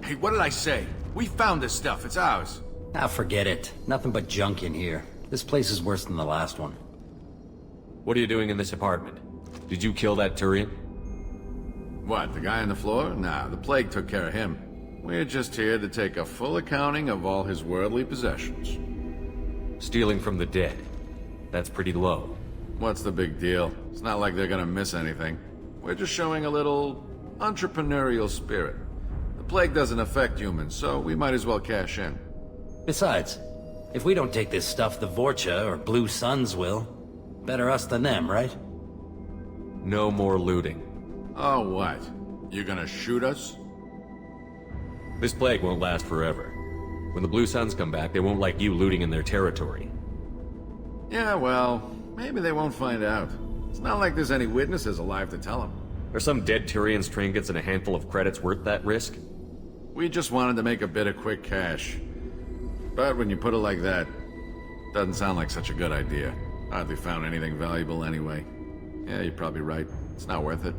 Hey, what did I say? We found this stuff. It's ours. Ah, forget it. Nothing but junk in here. This place is worse than the last one. What are you doing in this apartment? Did you kill that Turian? What, the guy on the floor? Nah, the plague took care of him. We're just here to take a full accounting of all his worldly possessions. Stealing from the dead. That's pretty low. What's the big deal? It's not like they're gonna miss anything. We're just showing a little entrepreneurial spirit. The plague doesn't affect humans, so we might as well cash in. Besides, if we don't take this stuff, the Vorcha or Blue Suns will. Better us than them, right? No more looting. Oh, what? You gonna shoot us? This plague won't last forever. When the Blue Suns come back, they won't like you looting in their territory. Yeah, well, maybe they won't find out. It's not like there's any witnesses alive to tell them. Are some dead Turian's trinkets and a handful of credits worth that risk? We just wanted to make a bit of quick cash. But when you put it like that, doesn't sound like such a good idea. Hardly found anything valuable anyway. Yeah, you're probably right. It's not worth it.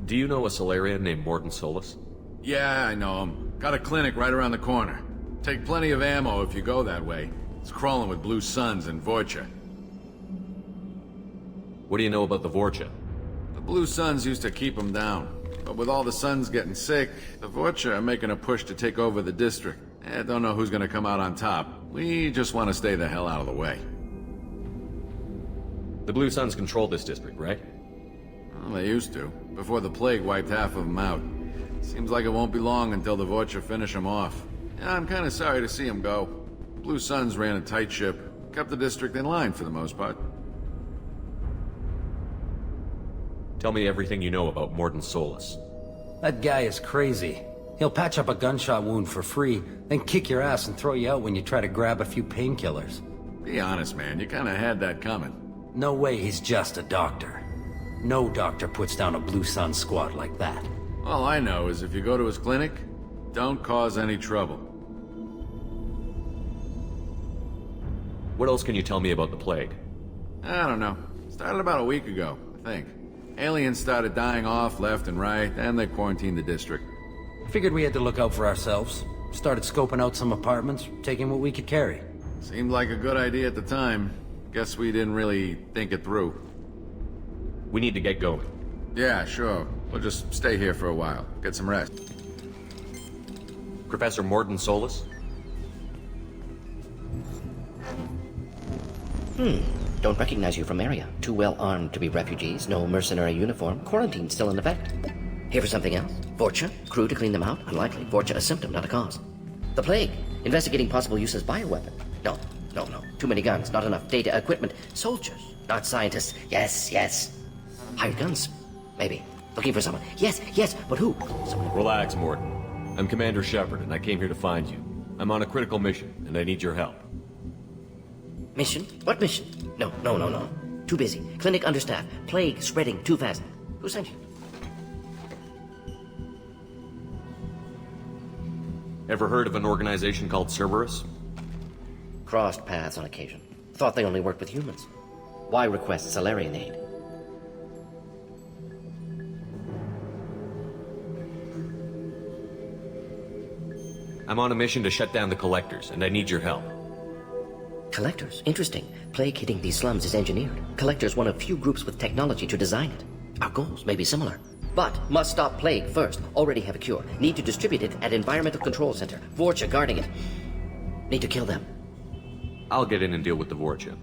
Do you know a Solarian named Morton Solus? Yeah, I know him. Got a clinic right around the corner. Take plenty of ammo if you go that way. It's crawling with Blue Suns and Vorcha. What do you know about the Vorcha? The Blue Suns used to keep them down. But with all the Suns getting sick, the Vorcha are making a push to take over the district. I don't know who's gonna come out on top. We just want to stay the hell out of the way. The Blue Suns control this district, right? Well, they used to, before the plague wiped half of them out. Seems like it won't be long until the Vorcha finish them off. Yeah, I'm kinda sorry to see them go. Blue Suns ran a tight ship, kept the district in line for the most part. Tell me everything you know about Morton Solus. That guy is crazy. He'll patch up a gunshot wound for free, then kick your ass and throw you out when you try to grab a few painkillers. Be honest, man, you kinda had that coming. No way he's just a doctor. No doctor puts down a Blue Sun squad like that. All I know is if you go to his clinic, don't cause any trouble. What else can you tell me about the plague? I don't know. Started about a week ago, I think. Aliens started dying off left and right, and they quarantined the district. Figured we had to look out for ourselves. Started scoping out some apartments, taking what we could carry. Seemed like a good idea at the time. Guess we didn't really think it through. We need to get going. Yeah, sure. We'll just stay here for a while. Get some rest. Professor Morton Solus? Don't recognize you from area. Too well armed to be refugees, no mercenary uniform, quarantine still in effect. Here for something else? Vorcha? Crew to clean them out? Unlikely. Vorcha a symptom, not a cause. The plague? Investigating possible use as bioweapon? No. Too many guns, not enough data, equipment. Soldiers, not scientists. Yes. Hired guns? Maybe. Looking for someone. Yes, but who? Someone. Relax, Morton. I'm Commander Shepard, and I came here to find you. I'm on a critical mission, and I need your help. Mission? What mission? No. Too busy. Clinic understaffed. Plague spreading too fast. Who sent you? Ever heard of an organization called Cerberus? Crossed paths on occasion. Thought they only worked with humans. Why request Solarian aid? I'm on a mission to shut down the Collectors, and I need your help. Collectors? Interesting. Plague hitting these slums is engineered. Collectors one of few groups with technology to design it. Our goals may be similar. But must stop plague first. Already have a cure. Need to distribute it at Environmental Control Center. Vorcha guarding it. Need to kill them. I'll get in and deal with the Vorcha.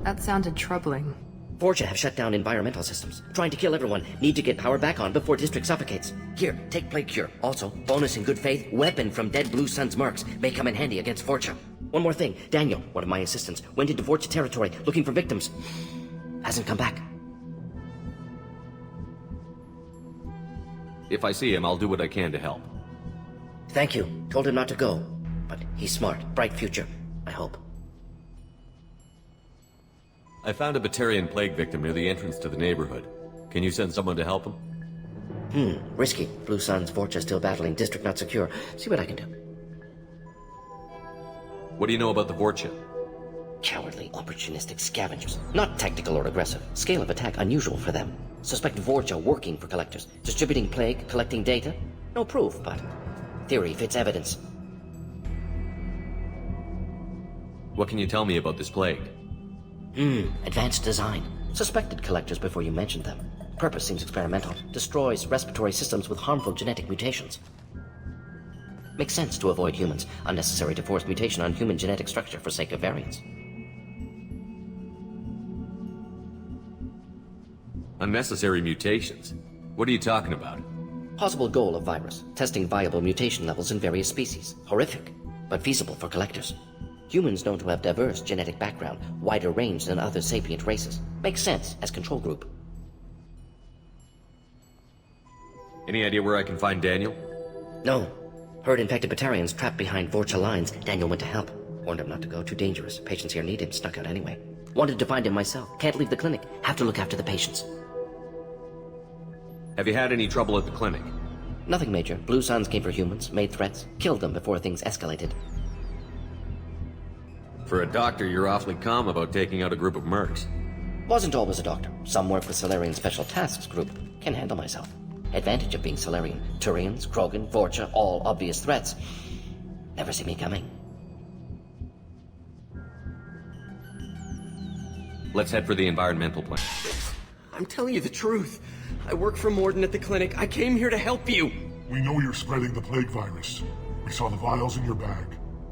That sounded troubling. Vorcha have shut down environmental systems. Trying to kill everyone. Need to get power back on before district suffocates. Here, take plague cure. Also, bonus in good faith, weapon from dead Blue Sun's mercs. May come in handy against Vorcha. One more thing. Daniel, one of my assistants, went into Vorcha territory looking for victims. Hasn't come back. If I see him, I'll do what I can to help. Thank you. Told him not to go. But he's smart. Bright future. I hope. I found a Batarian plague victim near the entrance to the neighborhood. Can you send someone to help him? Risky. Blue Sun's Vorcha still battling. District not secure. See what I can do. What do you know about the Vorcha? Cowardly, opportunistic scavengers. Not tactical or aggressive. Scale of attack unusual for them. Suspect Vorcha working for collectors. Distributing plague, collecting data. No proof, but theory fits evidence. What can you tell me about this plague? Advanced design. Suspected collectors before you mentioned them. Purpose seems experimental. Destroys respiratory systems with harmful genetic mutations. Makes sense to avoid humans. Unnecessary to force mutation on human genetic structure for sake of variance. Unnecessary mutations? What are you talking about? Possible goal of virus. Testing viable mutation levels in various species. Horrific, but feasible for collectors. Humans known to have diverse genetic background, wider range than other sapient races. Makes sense as control group. Any idea where I can find Daniel? No. Heard infected Batarians trapped behind Vorcha lines. Daniel went to help. Warned him not to go, too dangerous. Patients here need him, snuck out anyway. Wanted to find him myself. Can't leave the clinic. Have to look after the patients. Have you had any trouble at the clinic? Nothing major. Blue Suns came for humans, made threats, killed them before things escalated. For a doctor, you're awfully calm about taking out a group of mercs. Wasn't always a doctor. Some work with Solarian Special Tasks Group. Can handle myself. Advantage of being Solarian. Turians, Krogan, Vorcha, all obvious threats. Never see me coming. Let's head for the environmental plant. I'm telling you the truth. I work for Morden at the clinic. I came here to help you. We know you're spreading the plague virus. We saw the vials in your bag.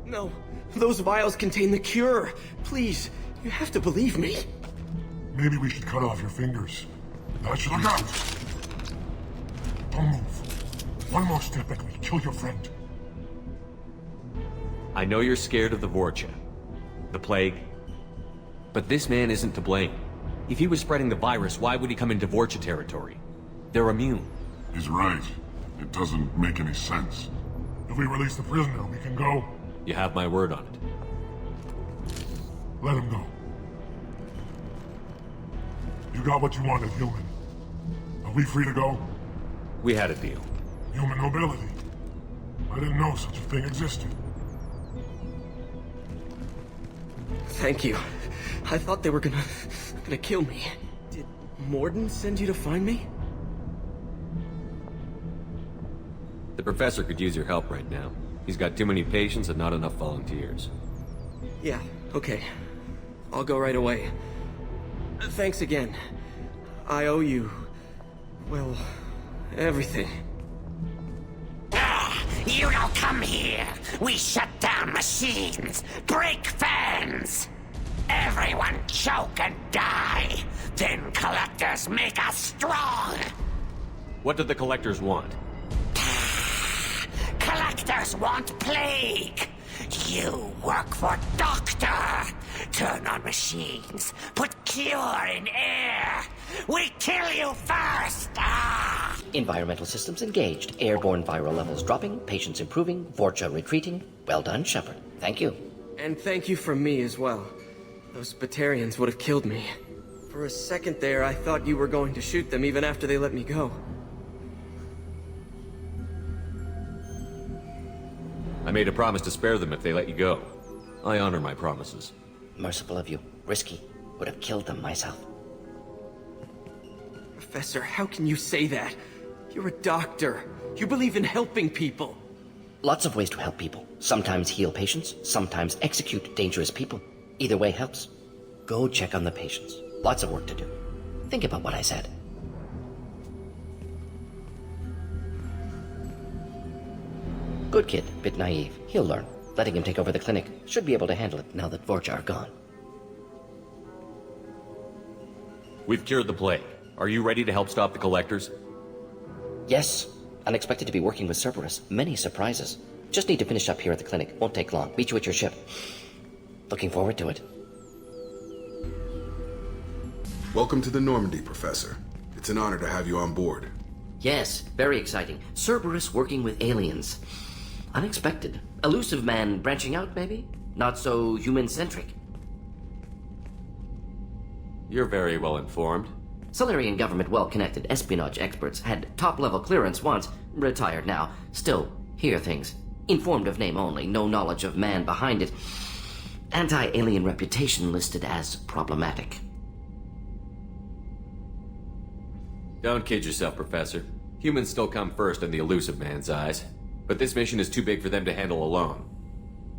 No, those vials contain the cure. Please, you have to believe me. Maybe we should cut off your fingers. That should look out! Don't move. One more step and we kill your friend. I know you're scared of the Vorcha, the plague, but this man isn't to blame. If he was spreading the virus, why would he come into Vorcha territory? They're immune. He's right. It doesn't make any sense. If we release the prisoner, we can go. You have my word on it. Let him go. You got what you wanted, human. Are we free to go? We had a deal. Human nobility. I didn't know such a thing existed. Thank you. I thought they were gonna kill me. Did Morden send you to find me? The professor could use your help right now. He's got too many patients and not enough volunteers. Yeah, okay. I'll go right away. Thanks again. I owe you, well, everything. You don't come here. We shut down machines, break fans. Everyone choke and die. Then collectors make us strong. What did the collectors want? Collectors want plague. You work for Doctor. Turn on machines. Put cure in air. We kill you first. Environmental systems engaged. Airborne viral levels dropping. Patients improving. Vorcha retreating. Well done, Shepard. Thank you. And thank you from me as well. Those Batarians would have killed me. For a second there, I thought you were going to shoot them even after they let me go. I made a promise to spare them if they let you go. I honor my promises. Merciful of you. Risky. Would have killed them myself. Professor, how can you say that? You're a doctor. You believe in helping people. Lots of ways to help people. Sometimes heal patients, sometimes execute dangerous people. Either way helps. Go check on the patients. Lots of work to do. Think about what I said. Good kid, bit naive. He'll learn. Letting him take over the clinic. Should be able to handle it now that Vorcha are gone. We've cured the plague. Are you ready to help stop the collectors? Yes. Unexpected to be working with Cerberus. Many surprises. Just need to finish up here at the clinic. Won't take long. Meet you at your ship. Looking forward to it. Welcome to the Normandy, Professor. It's an honor to have you on board. Yes, very exciting. Cerberus working with aliens. Unexpected. Elusive man branching out, maybe? Not so human-centric. You're very well informed. Solarian government well-connected espionage experts had top-level clearance once, retired now. Still, hear things. Informed of name only, no knowledge of man behind it. Anti-alien reputation listed as problematic. Don't kid yourself, Professor. Humans still come first in the elusive man's eyes. But this mission is too big for them to handle alone.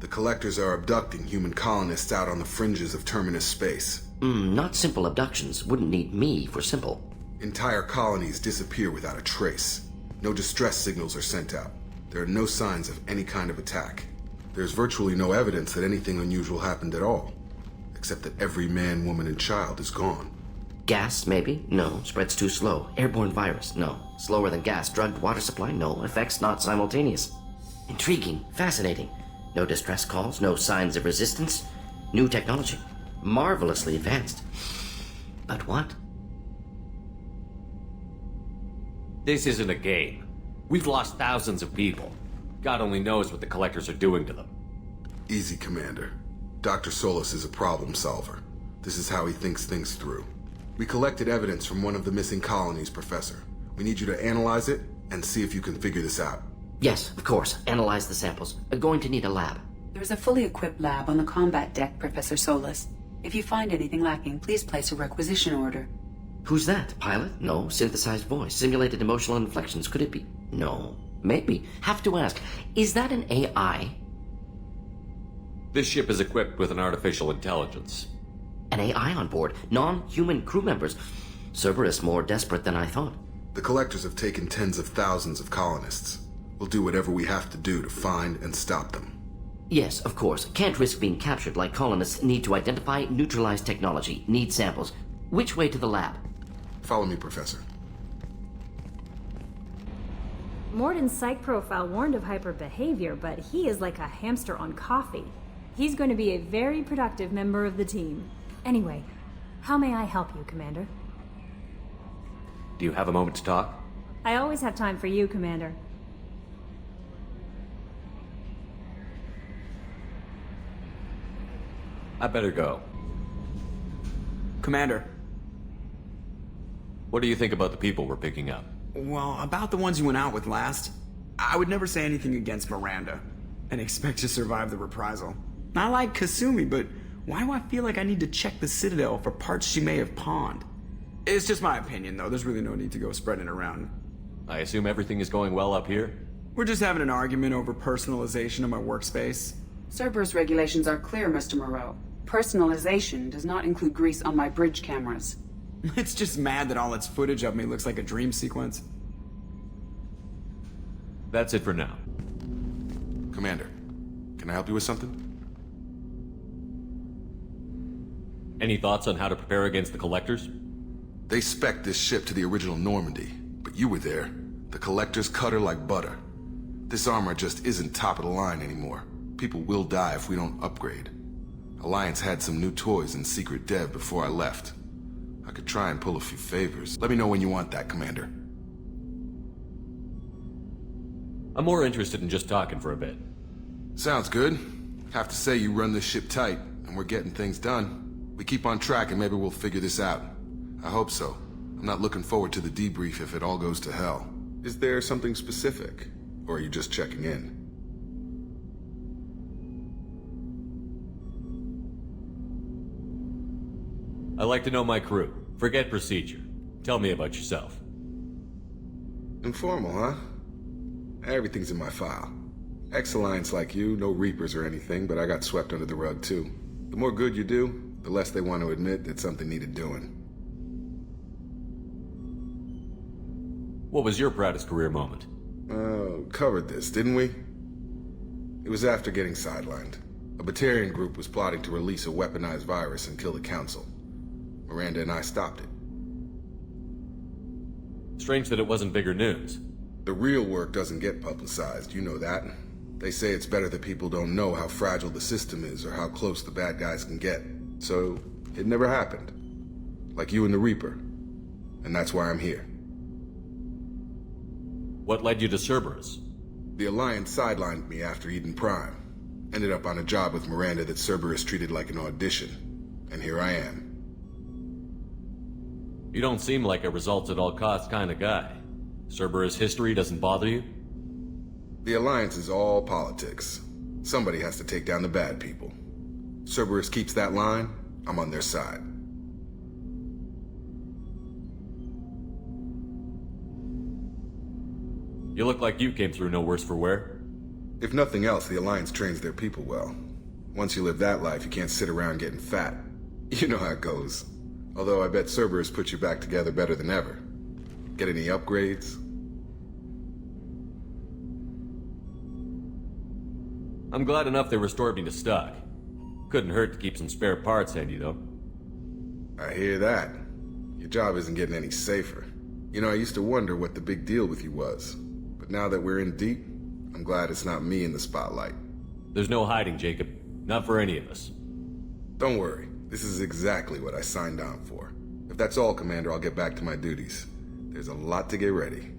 The collectors are abducting human colonists out on the fringes of Terminus space. Not simple abductions. Wouldn't need me for simple. Entire colonies disappear without a trace. No distress signals are sent out. There are no signs of any kind of attack. There's virtually no evidence that anything unusual happened at all. Except that every man, woman, and child is gone. Gas, maybe? No. Spreads too slow. Airborne virus? No. Slower than gas. Drugged water supply? No. Effects not simultaneous. Intriguing. Fascinating. No distress calls. No signs of resistance. New technology. Marvelously advanced. But what? This isn't a game. We've lost thousands of people. God only knows what the collectors are doing to them. Easy, Commander. Dr. Solis is a problem solver. This is how he thinks things through. We collected evidence from one of the missing colonies, Professor. We need you to analyze it and see if you can figure this out. Yes, of course. Analyze the samples. Going to need a lab. There's a fully equipped lab on the combat deck, Professor Solis. If you find anything lacking, please place a requisition order. Who's that? Pilot? No. Synthesized voice. Simulated emotional inflections. Could it be? No. Maybe. Have to ask. Is that an AI? This ship is equipped with an artificial intelligence. An AI on board? Non-human crew members? Cerberus more desperate than I thought. The collectors have taken tens of thousands of colonists. We'll do whatever we have to do to find and stop them. Yes, of course. Can't risk being captured like colonists need to identify, neutralize technology, need samples. Which way to the lab? Follow me, Professor. Morden's psych profile warned of hyper behavior, but he is like a hamster on coffee. He's going to be a very productive member of the team. Anyway, how may I help you, Commander? Do you have a moment to talk? I always have time for you, Commander. I better go. Commander. What do you think about the people we're picking up? Well, about the ones you went out with last, I would never say anything against Miranda and expect to survive the reprisal. I like Kasumi, but why do I feel like I need to check the Citadel for parts she may have pawned? It's just my opinion, though. There's really no need to go spreading it around. I assume everything is going well up here? We're just having an argument over personalization of my workspace. Cerberus regulations are clear, Mr. Moreau. Personalization does not include grease on my bridge cameras. It's just mad that all its footage of me looks like a dream sequence. That's it for now. Commander, can I help you with something? Any thoughts on how to prepare against the collectors? They spec'd this ship to the original Normandy, but you were there. The collectors cut her like butter. This armor just isn't top of the line anymore. People will die if we don't upgrade. Alliance had some new toys in secret dev before I left. I could try and pull a few favors. Let me know when you want that, Commander. I'm more interested in just talking for a bit. Sounds good. Have to say you run this ship tight, and we're getting things done. We keep on track and maybe we'll figure this out. I hope so. I'm not looking forward to the debrief if it all goes to hell. Is there something specific? Or are you just checking in? I like to know my crew. Forget procedure. Tell me about yourself. Informal, huh? Everything's in my file. Ex-Alliance like you, no Reapers or anything, but I got swept under the rug too. The more good you do, the less they want to admit that something needed doing. What was your proudest career moment? Covered this, didn't we? It was after getting sidelined. A Batarian group was plotting to release a weaponized virus and kill the Council. Miranda and I stopped it. Strange that it wasn't bigger news. The real work doesn't get publicized, you know that. They say it's better that people don't know how fragile the system is or how close the bad guys can get. So, it never happened. Like you and the Reaper. And that's why I'm here. What led you to Cerberus? The Alliance sidelined me after Eden Prime. Ended up on a job with Miranda that Cerberus treated like an audition. And here I am. You don't seem like a results-at-all-costs kind of guy. Cerberus history doesn't bother you? The Alliance is all politics. Somebody has to take down the bad people. Cerberus keeps that line, I'm on their side. You look like you came through no worse for wear. If nothing else, the Alliance trains their people well. Once you live that life, you can't sit around getting fat. You know how it goes. Although I bet Cerberus put you back together better than ever. Get any upgrades? I'm glad enough they restored me to stock. Couldn't hurt to keep some spare parts handy, though. I hear that. Your job isn't getting any safer. You know, I used to wonder what the big deal with you was. But now that we're in deep, I'm glad it's not me in the spotlight. There's no hiding, Jacob. Not for any of us. Don't worry. This is exactly what I signed on for. If that's all, Commander, I'll get back to my duties. There's a lot to get ready.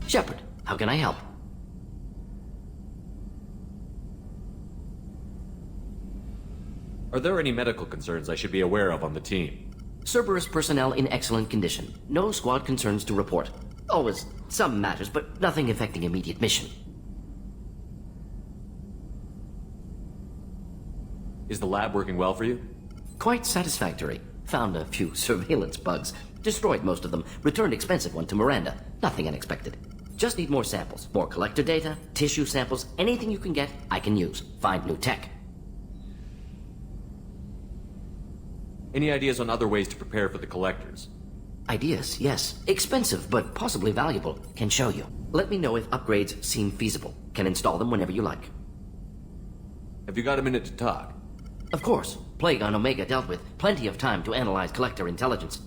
Shepard, how can I help? Are there any medical concerns I should be aware of on the team? Cerberus personnel in excellent condition. No squad concerns to report. Always some matters, but nothing affecting immediate mission. Is the lab working well for you? Quite satisfactory. Found a few surveillance bugs. Destroyed most of them. Returned expensive one to Miranda. Nothing unexpected. Just need more samples. More collector data, tissue samples, anything you can get, I can use. Find new tech. Any ideas on other ways to prepare for the collectors? Ideas, yes. Expensive, but possibly valuable. Can show you. Let me know if upgrades seem feasible. Can install them whenever you like. Have you got a minute to talk? Of course. Plague on Omega dealt with. Plenty of time to analyze collector intelligence.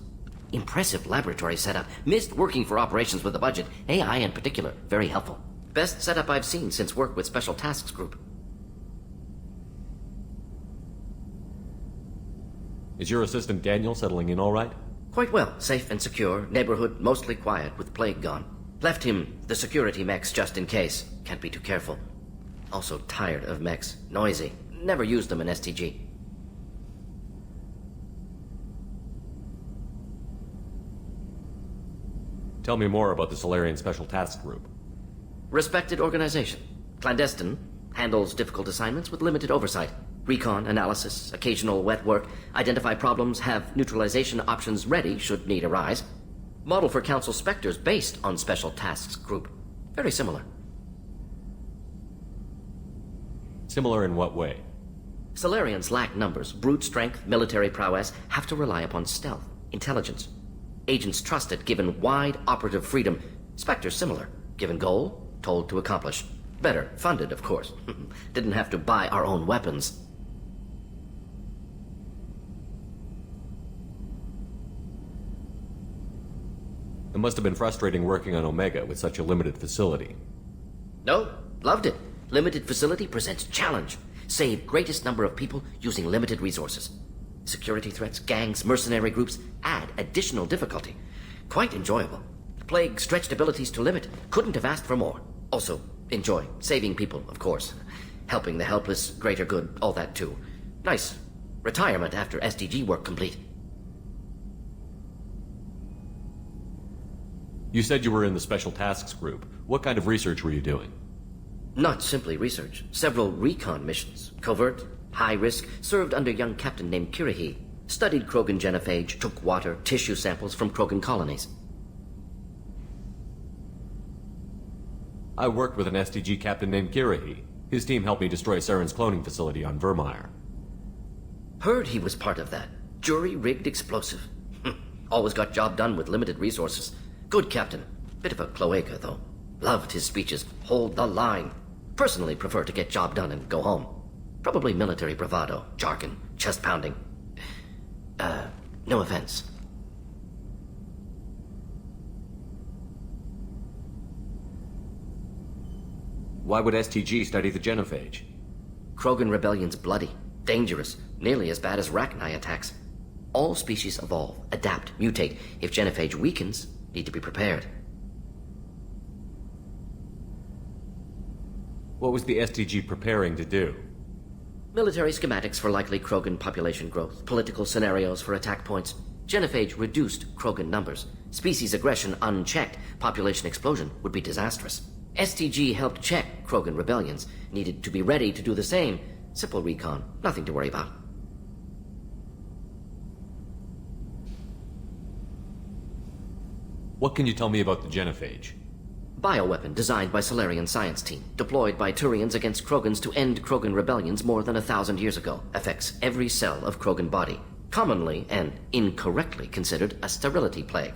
Impressive laboratory setup. Missed working for operations with a budget. AI in particular. Very helpful. Best setup I've seen since work with Special Tasks Group. Is your assistant Daniel settling in all right? Quite well. Safe and secure. Neighborhood mostly quiet with Plague gone. Left him the security mechs just in case. Can't be too careful. Also tired of mechs. Noisy. Never used them in STG. Tell me more about the Solarian Special Task Group. Respected organization. Clandestine. Handles difficult assignments with limited oversight. Recon, analysis, occasional wet work. Identify problems, have neutralization options ready should need arise. Model for Council Spectres based on Special Tasks Group. Very similar. Similar in what way? Solarians lack numbers, brute strength, military prowess, have to rely upon stealth, intelligence. Agents trusted, given wide operative freedom. Spectres similar, given goal, told to accomplish. Better, funded, of course. Didn't have to buy our own weapons. It must have been frustrating working on Omega with such a limited facility. No, loved it. Limited facility presents challenge. Save greatest number of people using limited resources. Security threats, gangs, mercenary groups add additional difficulty. Quite enjoyable. Plague stretched abilities to limit. Couldn't have asked for more. Also, enjoy. Saving people, of course. Helping the helpless, greater good, all that too. Nice. Retirement after SDG work complete. You said you were in the Special Tasks Group. What kind of research were you doing? Not simply research. Several recon missions. Covert, high risk, served under a young captain named Kirahi. Studied Krogan genophage, took water, tissue samples from Krogan colonies. I worked with an STG captain named Kirahi. His team helped me destroy Saren's cloning facility on Vermeer. Heard he was part of that. Jury-rigged explosive. Always got job done with limited resources. Good captain. Bit of a cloaca, though. Loved his speeches. Hold the line. Personally prefer to get job done and go home. Probably military bravado, jargon, chest pounding. No offense. Why would STG study the genophage? Krogan rebellion's bloody, dangerous, nearly as bad as Rachni attacks. All species evolve, adapt, mutate. If genophage weakens, need to be prepared. What was the STG preparing to do? Military schematics for likely Krogan population growth, political scenarios for attack points. Genophage reduced Krogan numbers. Species aggression unchecked, population explosion would be disastrous. STG helped check Krogan rebellions, needed to be ready to do the same. Simple recon, nothing to worry about. What can you tell me about the genophage? Bioweapon designed by Solarian science team, deployed by Turians against Krogans to end Krogan rebellions more than 1,000 years ago. Affects every cell of Krogan body. Commonly and incorrectly considered a sterility plague.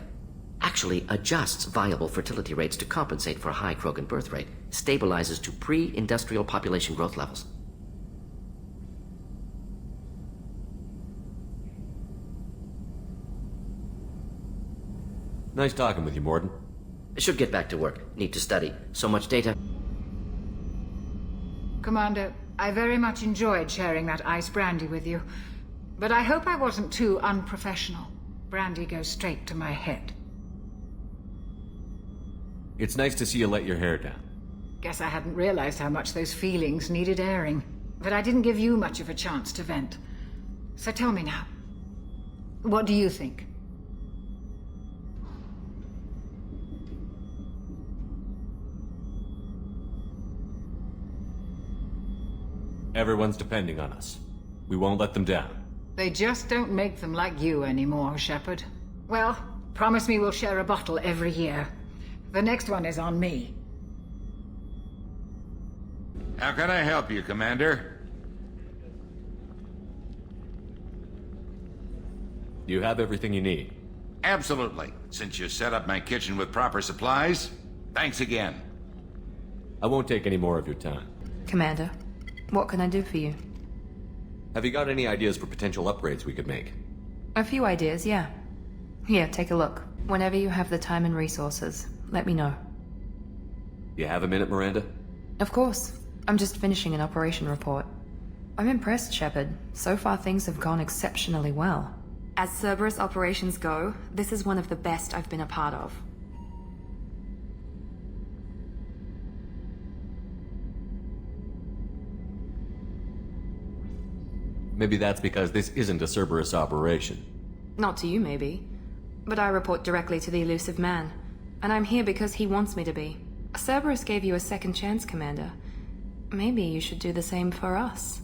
Actually adjusts viable fertility rates to compensate for a high Krogan birth rate. Stabilizes to pre-industrial population growth levels. Nice talking with you, Morden. Should get back to work. Need to study. So much data. Commander, I very much enjoyed sharing that ice brandy with you. But I hope I wasn't too unprofessional. Brandy goes straight to my head. It's nice to see you let your hair down. Guess I hadn't realized how much those feelings needed airing. But I didn't give you much of a chance to vent. So tell me now. What do you think? Everyone's depending on us. We won't let them down. They just don't make them like you anymore, Shepard. Well, promise me we'll share a bottle every year. The next one is on me. How can I help you, Commander? You have everything you need. Absolutely. Since you set up my kitchen with proper supplies, thanks again. I won't take any more of your time. Commander, what can I do for you? Have you got any ideas for potential upgrades we could make? A few ideas, yeah. Here, take a look. Whenever you have the time and resources, let me know. You have a minute, Miranda? Of course. I'm just finishing an operation report. I'm impressed, Shepard. So far things have gone exceptionally well. As Cerberus operations go, this is one of the best I've been a part of. Maybe that's because this isn't a Cerberus operation. Not to you, maybe. But I report directly to the elusive man. And I'm here because he wants me to be. Cerberus gave you a second chance, Commander. Maybe you should do the same for us.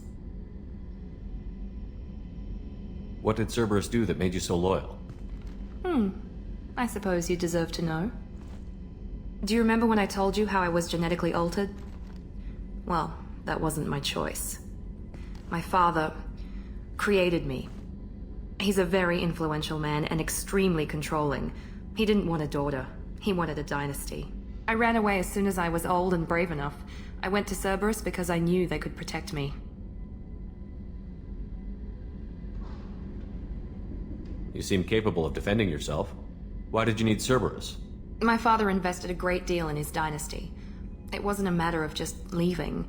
What did Cerberus do that made you so loyal? I suppose you deserve to know. Do you remember when I told you how I was genetically altered? Well, that wasn't my choice. My father created me. He's a very influential man and extremely controlling. He didn't want a daughter. He wanted a dynasty. I ran away as soon as I was old and brave enough. I went to Cerberus because I knew they could protect me. You seem capable of defending yourself. Why did you need Cerberus? My father invested a great deal in his dynasty. It wasn't a matter of just leaving.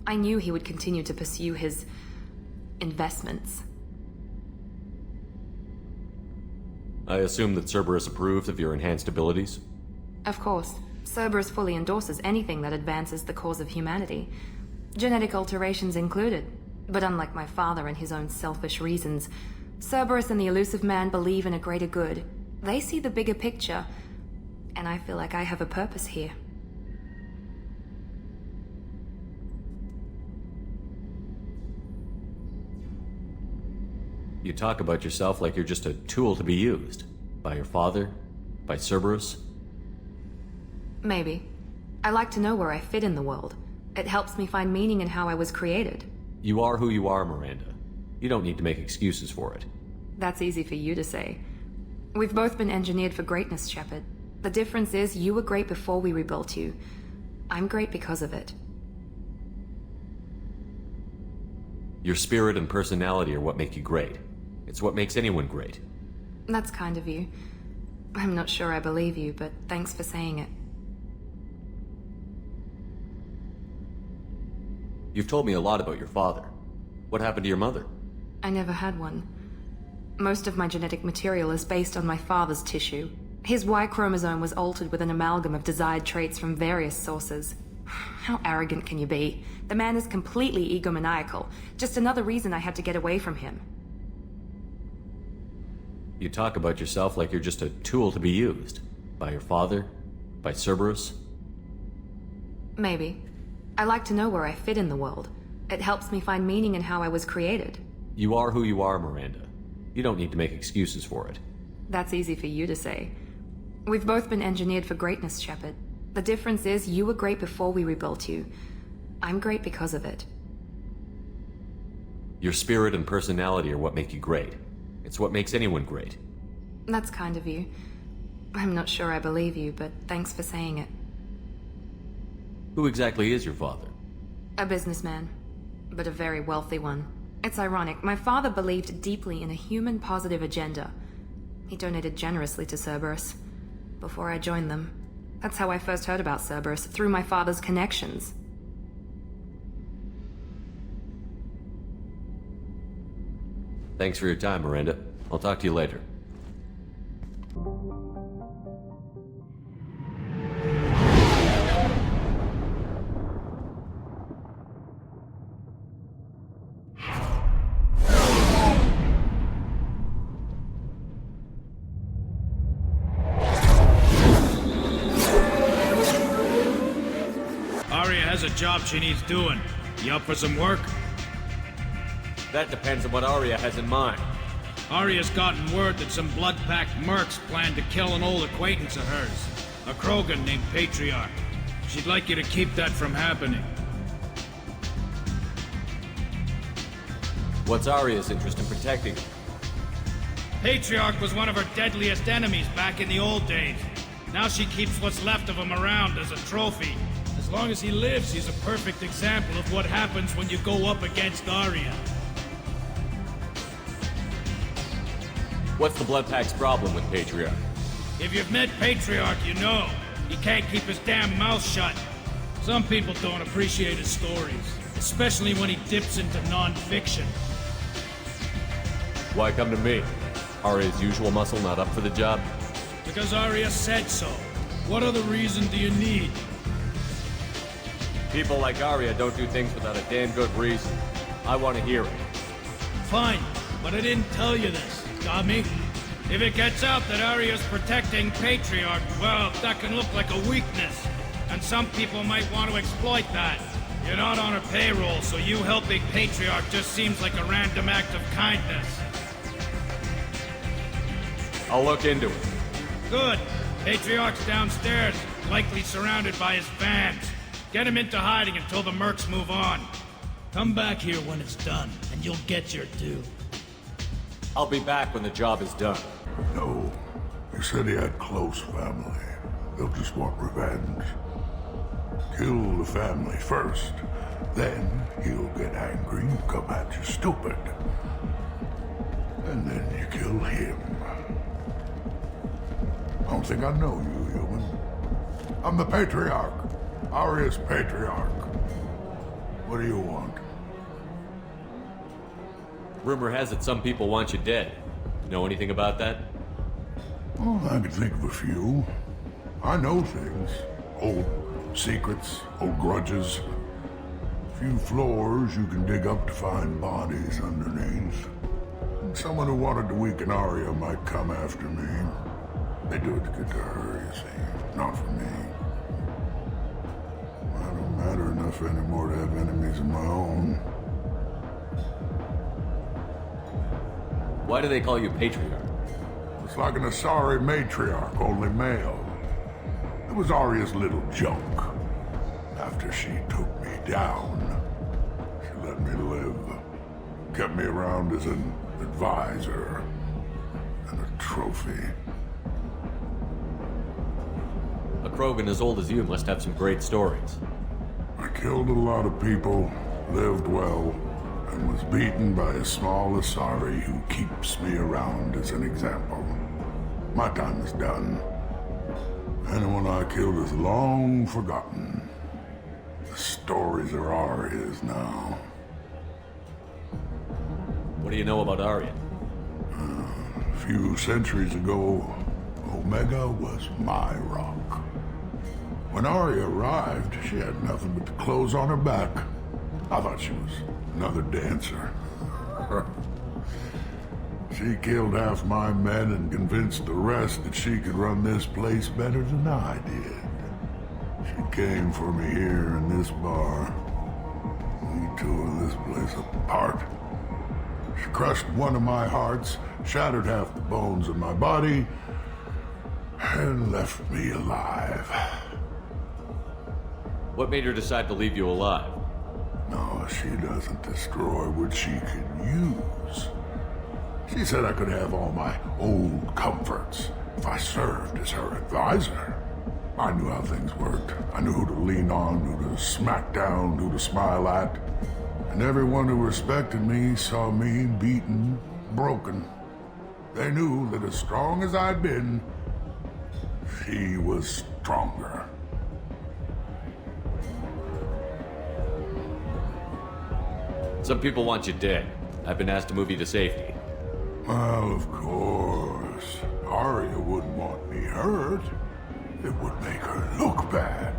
I knew he would continue to pursue his investments. I assume that Cerberus approved of your enhanced abilities? Of course. Cerberus fully endorses anything that advances the cause of humanity. Genetic alterations included. But unlike my father and his own selfish reasons, Cerberus and the elusive man believe in a greater good. They see the bigger picture, and I feel like I have a purpose here. You talk about yourself like you're just a tool to be used. By your father? By Cerberus? Maybe. I like to know where I fit in the world. It helps me find meaning in how I was created. You are who you are, Miranda. You don't need to make excuses for it. That's easy for you to say. We've both been engineered for greatness, Shepard. The difference is you were great before we rebuilt you. I'm great because of it. Your spirit and personality are what make you great. It's what makes anyone great. That's kind of you. I'm not sure I believe you, but thanks for saying it. You've told me a lot about your father. What happened to your mother? I never had one. Most of my genetic material is based on my father's tissue. His Y chromosome was altered with an amalgam of desired traits from various sources. How arrogant can you be? The man is completely egomaniacal. Just another reason I had to get away from him. You talk about yourself like you're just a tool to be used. By your father? By Cerberus? Maybe. I like to know where I fit in the world. It helps me find meaning in how I was created. You are who you are, Miranda. You don't need to make excuses for it. That's easy for you to say. We've both been engineered for greatness, Shepard. The difference is you were great before we rebuilt you. I'm great because of it. Your spirit and personality are what make you great. It's what makes anyone great. That's kind of you. I'm not sure I believe you, but thanks for saying it. Who exactly is your father? A businessman, but a very wealthy one. It's ironic. My father believed deeply in a human positive agenda. He donated generously to Cerberus before I joined them. That's how I first heard about Cerberus, through my father's connections. Thanks for your time, Miranda. I'll talk to you later. Aria has a job she needs doing. You up for some work? That depends on what Aria has in mind. Aria's gotten word that some blood-packed mercs plan to kill an old acquaintance of hers, a Krogan named Patriarch. She'd like you to keep that from happening. What's Aria's interest in protecting him? Patriarch was one of her deadliest enemies back in the old days. Now she keeps what's left of him around as a trophy. As long as he lives, he's a perfect example of what happens when you go up against Aria. What's the Bloodpack's problem with Patriarch? If you've met Patriarch, you know. He can't keep his damn mouth shut. Some people don't appreciate his stories, especially when he dips into non-fiction. Why come to me? Aria's usual muscle not up for the job? Because Aria said so. What other reason do you need? People like Aria don't do things without a damn good reason. I want to hear it. Fine, but I didn't tell you this, dummy. If it gets out that Aria's protecting Patriarch, well, that can look like a weakness. And some people might want to exploit that. You're not on her payroll, so you helping Patriarch just seems like a random act of kindness. I'll look into it. Good. Patriarch's downstairs, likely surrounded by his fans. Get him into hiding until the mercs move on. Come back here when it's done, and you'll get your due. I'll be back when the job is done. No. He said he had close family. They'll just want revenge. Kill the family first. Then he'll get angry and come at you stupid. And then you kill him. I don't think I know you, human. I'm the Patriarch. Aria's Patriarch. What do you want? Rumor has it some people want you dead. Know anything about that? Oh, I can think of a few. I know things. Old secrets, old grudges. A few floors you can dig up to find bodies underneath. Someone who wanted to weaken Aria might come after me. They do it to get to her, you see. Not for me. I don't matter enough anymore to have enemies of my own. Why do they call you Patriarch? It's like an Asari matriarch, only male. It was Aria's little junk. After she took me down, she let me live. Kept me around as an advisor and a trophy. A Krogan as old as you must have some great stories. I killed a lot of people, lived well, and was beaten by a small Asari who keeps me around as an example. My time is done. Anyone I killed is long forgotten. The stories are Aria's now. What do you know about Aria? A few centuries ago, Omega was my rock. When Aria arrived, she had nothing but the clothes on her back. I thought she was another dancer. She killed half my men and convinced the rest that she could run this place better than I did. She came for me here in this bar. We tore this place apart. She crushed one of my hearts, shattered half the bones in my body, and left me alive. What made her decide to leave you alive? No, she doesn't destroy what she can use. She said I could have all my old comforts if I served as her advisor. I knew how things worked. I knew who to lean on, who to smack down, who to smile at. And everyone who respected me saw me beaten, broken. They knew that as strong as I'd been, she was stronger. Some people want you dead. I've been asked to move you to safety. Well, of course. Arya wouldn't want me hurt. It would make her look bad.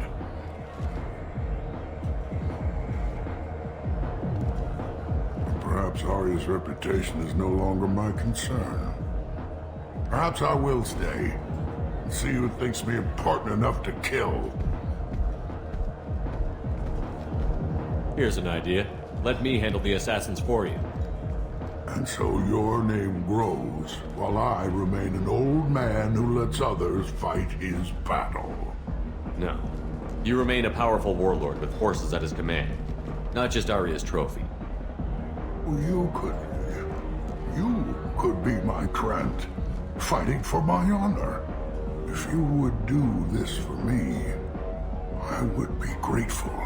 Perhaps Arya's reputation is no longer my concern. Perhaps I will stay and see who thinks me important enough to kill. Here's an idea. Let me handle the assassins for you. And so your name grows, while I remain an old man who lets others fight his battle. No. You remain a powerful warlord with forces at his command. Not just Arya's trophy. You could be my Trent, fighting for my honor. If you would do this for me, I would be grateful.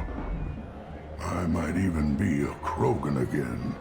I might even be a Krogan again.